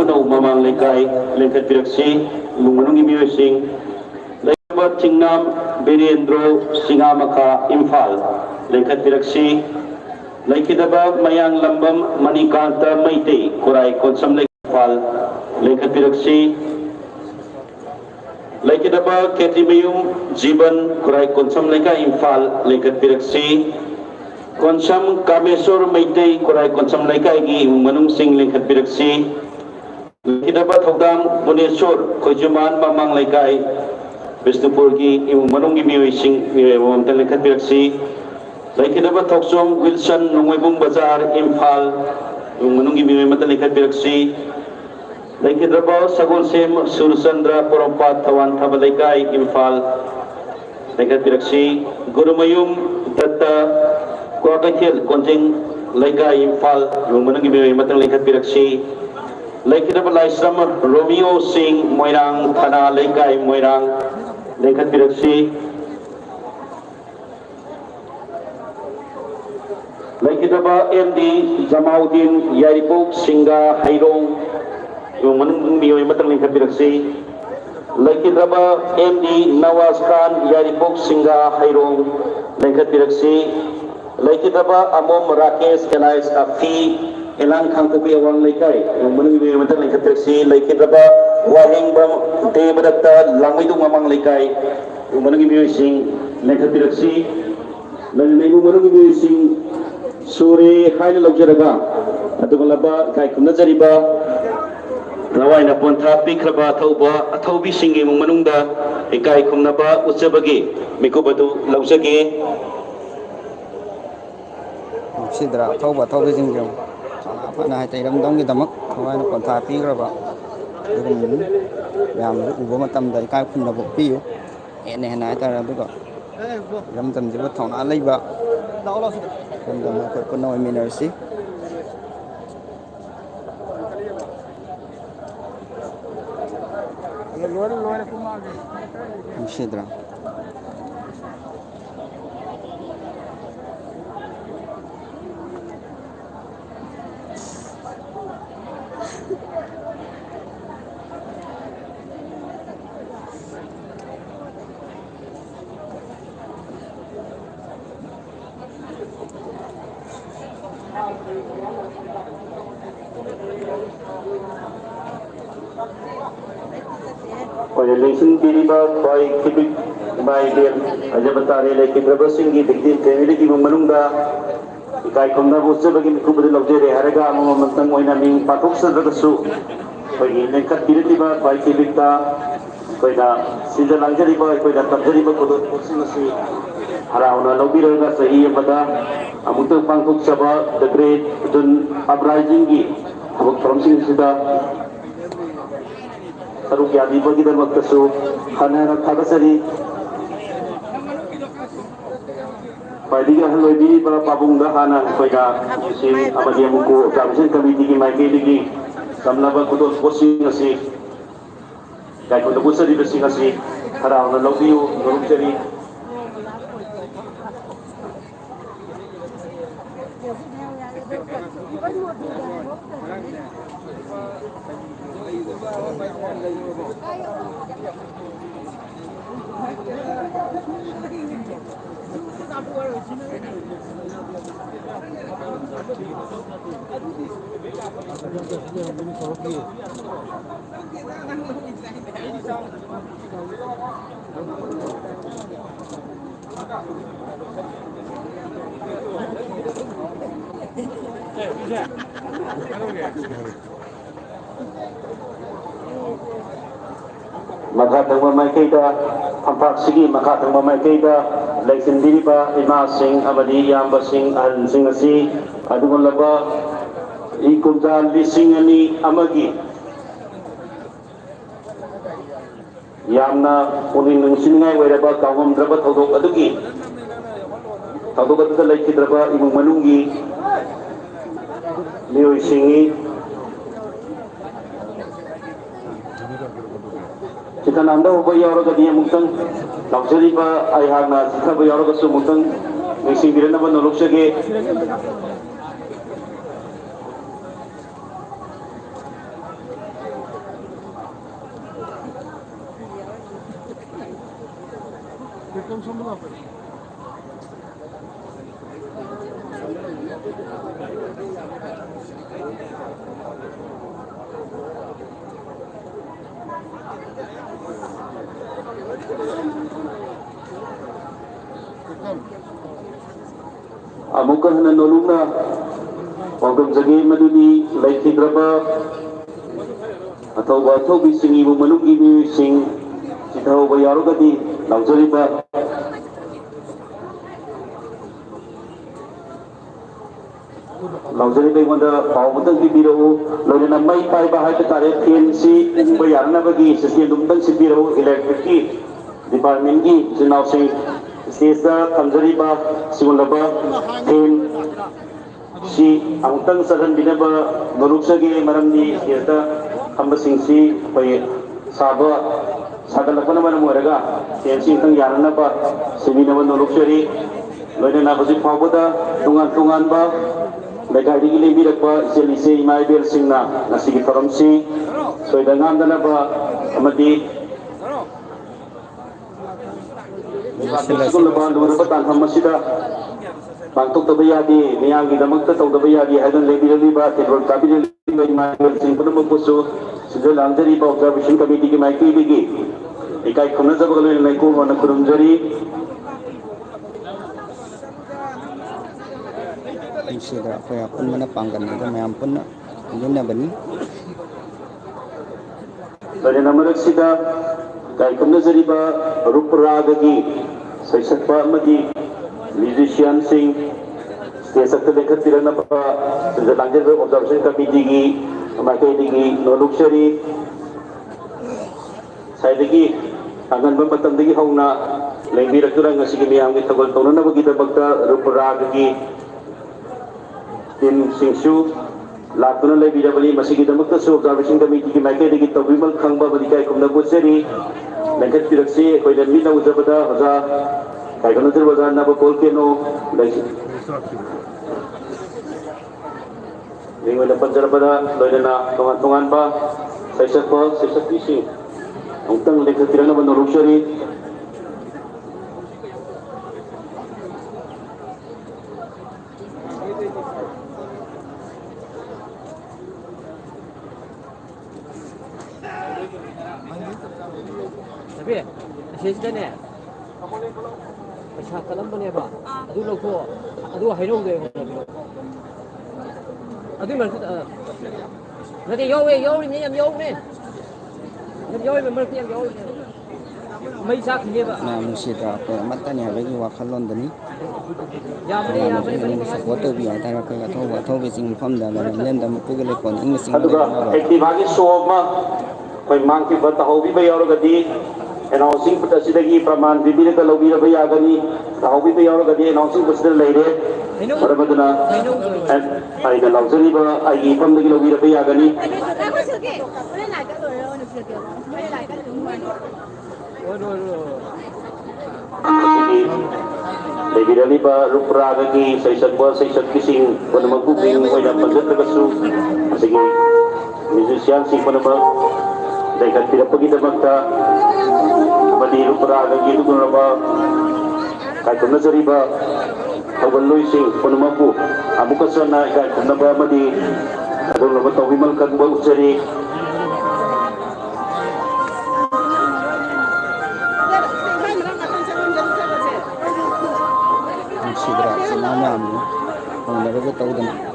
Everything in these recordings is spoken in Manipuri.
Kunau Mamang Lekai, Lenkat Piraksi, Lumunungi Miwasing, Lekaba Tingnam, Birendro, Singamaka, Imphal, Lenkat Piraksi, Lekidaba Mayang Lambam, Manikanta Maite, Kurai Konsam Lekfal, Lenkat Piraksi, Lekidaba Ketimayum, Jiban, Kurai Konsam Leka, Imphal, Lenkat Piraksi, Konsam Kamesur Maite, Kurai Konsam Leka, Manung Sing Lenkat Piraksi, Lekidaba Togdam, Munesur, Kojuman Mamang Lekai, Bisnupurgi, Manungi Miwising, Mamta Lenkat Piraksi, Lekidaba Toksong, Wilson, Nungwebung Bazar, Imphal, Manungi Miwimata Lenkat Piraksi, Lekidaba Sagonsem, Sursandra, Porompat, Tawan Tabalekai, Imphal, Lenkat Piraksi, Gurumayum, Tata, Kwakatil, Konjing, Lekai, Imphal, Manungi Miwimata Lenkat Piraksi, Lekidaba Laisram, Romeo Singh, Moirang, Thana, Lekai, Moirang, Lenkat Piraksi, Lekidaba MD, Jamaudin, Yaripok, Singa, Hairong, Manung Miwimata Lenkat Piraksi, Lekidaba MD, Nawaz Khan, Yaripok, Singa, Hairong, Lenkat Piraksi, Lekidaba Amom Rakesh, Elias Afi, Elang Kangkupi Awang Lekai, Manung Miwimata Lenkat Piraksi, Lekidaba Wahing Bam Debadatta, Langwidu Mamang Lekai, Manung Miwising, Lenkat Piraksi, Manung Miwising, Suri Haile Lojaraga, Adugalaba, Kai Kunazariba, Rawaina Ponta, Pikraba, Tauba, Ataubi Singi, Manunda, Ekai Kumnaba, Utsabagi, Mikubadu, Lausagi, Sidra, Tauba, Taubi Singi, Pana Tairam Dongi Damak, Rawaina Ponta, Pikraba, Yam Ubomatam, the Kai Kunabu Pio, and then I tell you, Ramtam Jibaton, Aliba, and the Makono Minercy. Sidra. Lesin Biriba, Koi Kibik, Baidel, Ajabatari, Lekidraba Singi, Diktin, Teniki, Manunda, Kai Kumna Busabaki, Kubri Logere, Haraga, Mamantang, Wainami, Patuksa, the Su, Koi Lenkat Biriba, Koi Kibika, Koida, Sida Langariba, Koida Tabariba, Kodosinasi, Harauna, Lobira, Sahi, Bada, Amutu Pangkuk Saba, the great Dun Abrajingi, from Sida. Taruh yang dibagi dalam waktu itu, hanya khabar Pagi kan lebih pada pabung dah hana pada si apa dia muku kamsen kami tinggi mai lagi samlaba kudos posing nasi kai kudo busa di besi nasi harau na lobiu noruk ceri Makatang mamay kita pampak sigi makatang mamay kita lesin diri pa ima sing amadi yamba sing al sing asi adungon laba ikumzal lising ani amagi yamna unin nung sinngay wairaba kawam draba thodok adugi thodok adu leki draba imung manunggi lioi singi kita nanda ubay yaro ka diya mutang luxury pa ay hang na kita ubay yaro ka su mutang may singiran naman nulog siya ge Amuka na noluna wagam jagi maduni laiki draba atau atau bising ibu manugi bising sitahu bayaru kadi langsung ba langsung ba wanda pau mutang bibiro lalu namai pai bahai ketare TNC bayarna bagi sistem dumtang sibiro electric department ki sinau sing Sisa Kamzariba Simulaba Tim Si Angtang Saran Binaba Maruksagi Maramdi Sita Kambasing Si Pai Saba Sagalakana Maraga Tiansi Tang Yaranaba Siminaba Nuruksari Lena Nabasi Pabada Tungan Ba Legadi Gili Birakba Selise Imaibel Singna Nasigi Faramsi Soidangan Danaba Amadi Sekolah lebaran dua rebutan hamasida bantuk terbayadi niang kita makta tahu terbayadi hadan lebih lebih bah terus tapi lebih macam simpul mempusu sudah lanjari bah observation committee ke maiki bigi ikai kumna sahaja kalau ini maiku mana kurung jari Sira apa pun mana panggan itu memang pun ini bani dari nama sida kai kumna jari bah rupragagi Saisakpa Madi musician sing setiap dekat tidak nampak sudah lanjut observation kami digi memakai digi noluksari saya digi akan membatang digi hauna lebih rakyat ngasih kami yang kita gol tahun na begitu bakta rupara digi tim singsu lakuna lebih dabali masih kita bakta observation kami digi memakai digi tawimal khangba bagi kai kumna busari Lengket direksi koi dan mina ujar pada haza kai kana ter bazar na bol ke no lagi lingoi na panjar pada loy na tungan ba saisak isi ungtang lengket tirana bando luxury Tapi, saya ni, macam kalam mana ba? Adu loko, adu hairong deh. Adu mana? Nanti yo ni yang yo ni, yang yo memang yang yo. Macam ni ba? Nah musida apa mata ni lagi wakalon dani Ya beri. foto bi ada apa atau bising fam dah lain dah mesti kalau kon English aduga activagi soma koi mangki bata hobi ba yaro gadi announcing pata sidagi praman bibire ka lobi ba yagani hobi ba yaro gadi announcing pata leire ora baduna ai da luxury ba ai fam dagi lobi ba yagani lebih dari ba rupra gagi saisat kising pada magbubing o na panjat na kasu sige musician sing pada mag dahil tidak pergi magta mali rupra gagi itu guna ba kahit kung nasari ba kawaloy sing pada magbu amu kasan na kahit kung na ba mali kadang na ba tawimal kag ba usari sidra senama amu orang baru tahu dah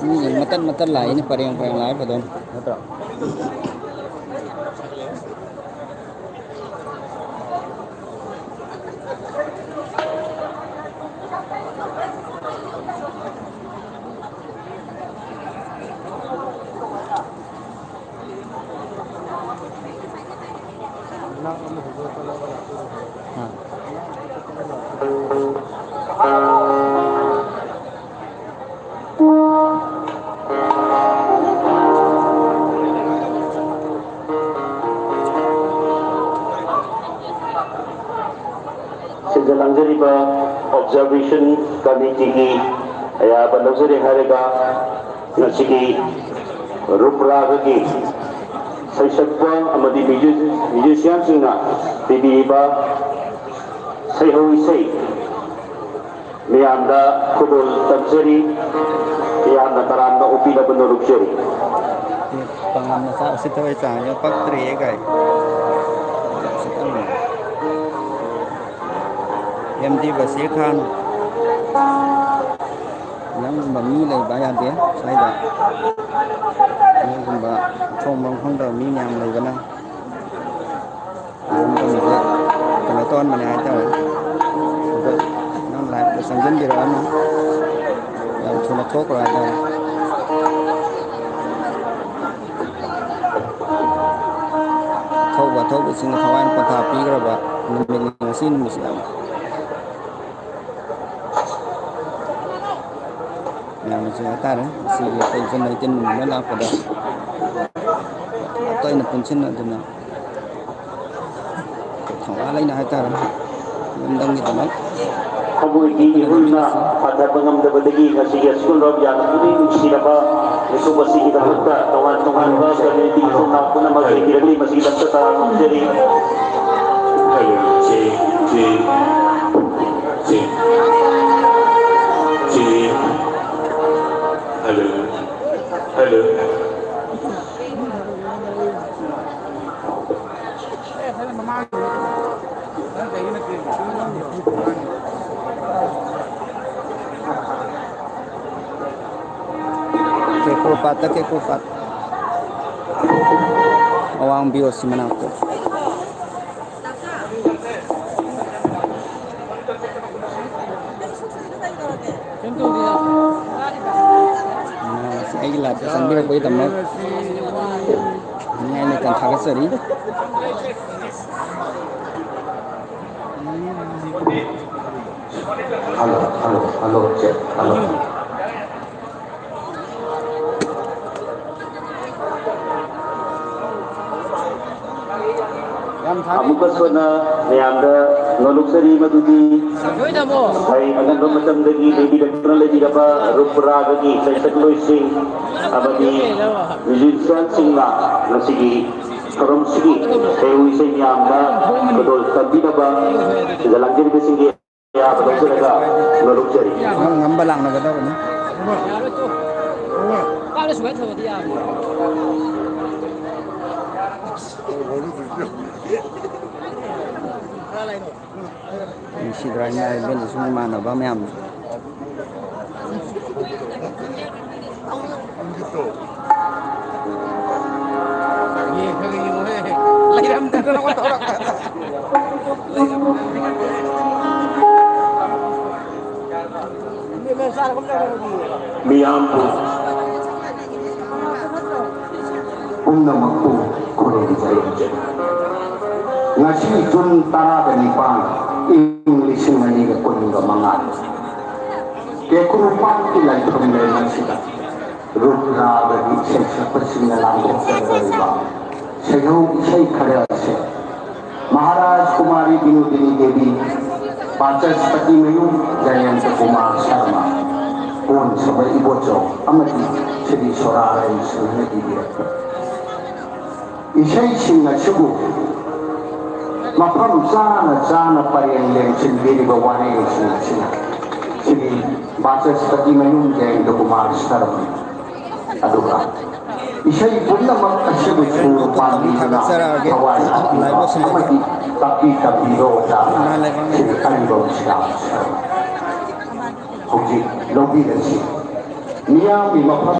Ini matan lah ini pareng lain betul. Betul. Langjariba observation committee ki ya balogzari harega nasigi rupraga ki saisakwa amadi musician singna bibiba saihoi miyamda kudul tabzari miyamda taranna upila benurukjari Pangan sa sitawai sanya pak tri gai. Em đi vào xe khan nắng mà mi này bà ăn thế sai rồi nhưng cũng bà không đầu mi nhàng này cái nào không có gì cái này con mà này tao nó lại sang dân gì đó nó làm cho nó chốt rồi tao thâu bị sinh thâu anh còn thà pi rồi bà mình xin mình làm yang cerita dah, si pension itu mana pada, atau ini pension itu na, kalau lain nak cerita, mendang itu nak. Kamu ini ihulna pada pengam debagi kasi sekolah rob yang ini siapa itu masih kita buka tongan bahasa ini ihulna pun masih kira-kira masih kita tetap jadi. Hello. Kekupat. Awang bios mana tu? Saya lah sambil boleh teman. Ini kan thagak seri. Halo, cek. Halo. Kamu kesana nianda noluk seri madudi. Hai agan macam lagi baby dan pernah lagi apa rupra lagi saya sekeloi sing abadi musician sing lah nasigi karom sigi saya wisai nianda betul tapi apa dalam jadi bersinggi ya betul saja noluk seri. Ngambalang nak kata ni. Kalau sudah tahu dia. Si driver bên semua mana ba mem. Miyampu magpu kore di jari ngasi jun tara benipang English mani ke kuning mangan ke kurupan tilai pemilai nasida rupra bagi seksa persingalan dari bang sehingga isai kare ase Maharaj Kumari Binodini Devi Pachaspati Menu Jayanta Kumar Sharma pun sebagai ibu jo amati Sri Sorara Isuna Devi isai singa sugu mafam sana pareng leng sendiri bawane sini sini baca seperti mayung jeng dokumen sekarang aduh isai pun nama kasih betul pagi awal tapi roda sini kan roda Oke, lobby dan sini. Nia